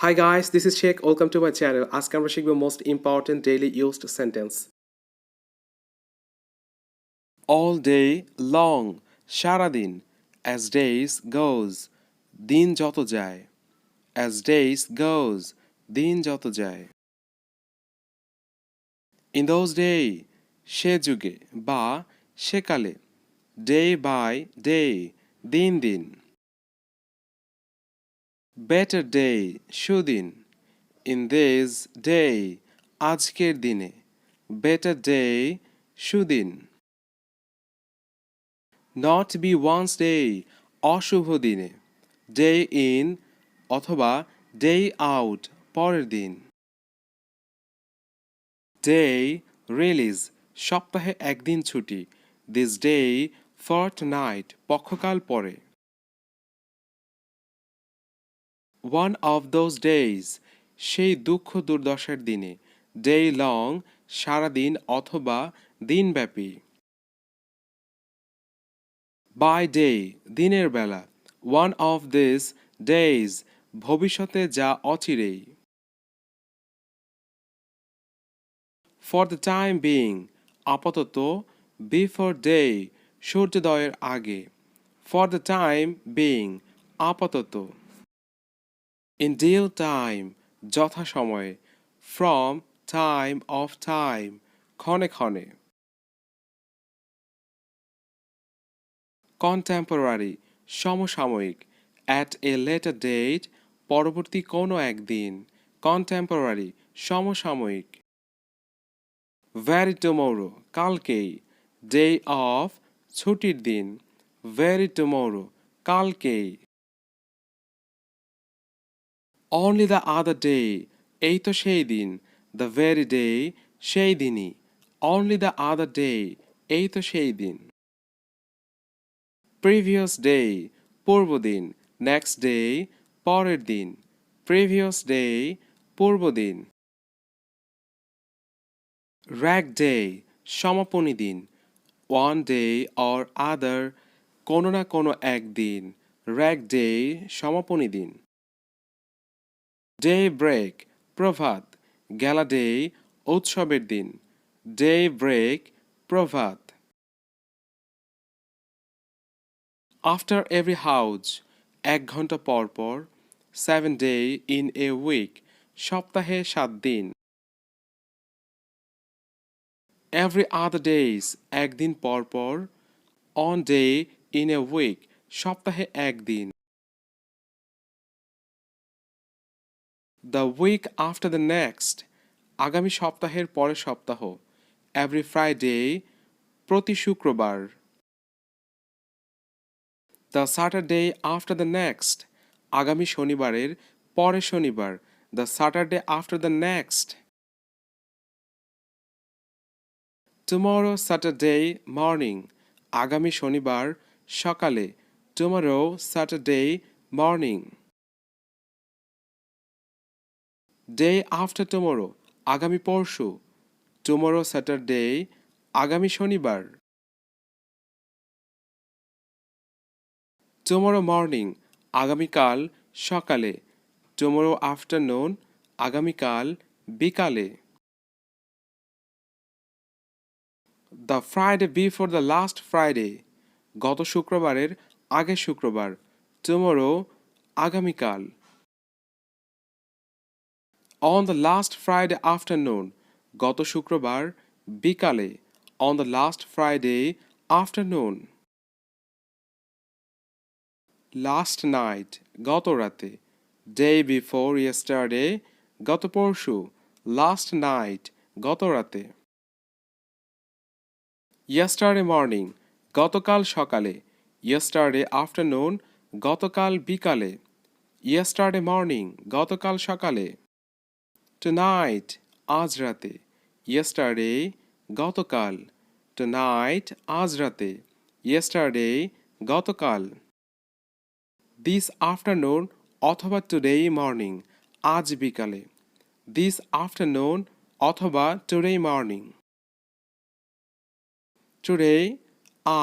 Hi guys, this is Sheikh. Welcome to my channel. আজকে আমরা শিখব most important daily used sentence. All day long, সারাদিন. As days goes, দিন যত যায়. As days goes, দিন যত যায়. In those days, সে যুগে বা সেকালে. Day by day, দিন দিন. Better day, Sudin. In this day, আজকের দিনে. Better day, Sudin. Not be once day, অশুভ দিনে. Day in অথবা day out, পরের দিন. Day release, সপ্তাহে একদিন ছুটি. This day fortnight, পক্ষকাল পরে. One of those days, সেই দুঃখ দুর্দশার দিনে. Day long, সারাদিন অথবা দিনব্যাপী. By day, দিনের বেলা. One of these days, ভবিষ্যতে যা অচিরেই. For the time being, আপাতত. Before day, সূর্যোদয়ের আগে. For the time being, আপাতত. In due time, যথাসময়ে. From time of time, ক্ষণে ক্ষণে. Contemporary, সমসাময়িক. At a later date, পরবর্তী কোনো একদিন. Contemporary, সমসাময়িক. Very tomorrow, কালকেই. Day off, ছুটির দিন. Very tomorrow, কালকেই. Only the other day, এই তো সেই দিন. The very day, সেই দিনই. Only the other day, এই তো সেই দিন. Previous day, পূর্বদিন. Next day, পরের দিন. Previous day, পূর্বদিন. Rag day, সমাপনী দিন. One day or other, কোনো না কোনো একদিন. Rag day, সমাপনী দিন. Day break, প্রভাত. Gala day, উৎসবের দিন. Day break, প্রভাত. After every house, এক ঘন্টা পর পর. 7 day in a week, সপ্তাহে 7 দিন. Every other days, একদিন পর পর. On day in a week, সপ্তাহে একদিন. The week after the next, আগামী সপ্তাহের পরের সপ্তাহ. Every Friday, প্রতি শুক্রবার. The Saturday after the next, আগামী শনিবারের পরের শনিবার. The Saturday after the next. Tomorrow Saturday morning, আগামী শনিবার সকালে. Tomorrow Saturday morning. Day after tomorrow, আগামী পরশু. Tomorrow Saturday, আগামী শনিবার. Tomorrow morning, আগামীকাল সকালে. Tomorrow afternoon, আগামীকাল বিকালে. The Friday before the last Friday, গত শুক্রবারের আগের শুক্রবার. Tomorrow, আগামীকাল. On the last Friday afternoon, গত শুক্রবার বিকালে. On the last Friday afternoon. Last night, গত রাতে. Day before yesterday, গত পরশু. Last night, গত রাতে. Yesterday morning, গতকাল সকালে. Yesterday afternoon, গতকাল বিকালে. Yesterday morning, গতকাল সকালে. Tonight, আজ রাতে. Yesterday, গতকাল. Tonight, আজ রাতে. Yesterday, গতকাল. This afternoon অথবা today morning, আজ বিকালে. This afternoon অথবা today morning. Today,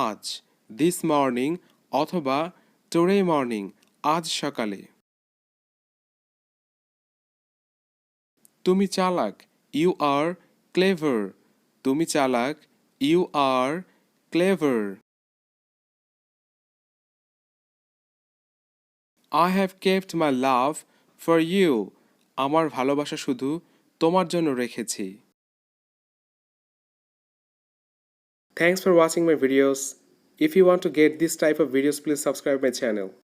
আজ. This morning অথবা today morning, আজ সকালে. তুমি চালাক, ইউ আর ক্লেভার। তুমি চালাক, you are clever. I have kept my love for you. আমার ভালোবাসা শুধু তোমার জন্য রেখেছি। Thanks for watching my videos. If you want to get this type of videos, please subscribe my channel.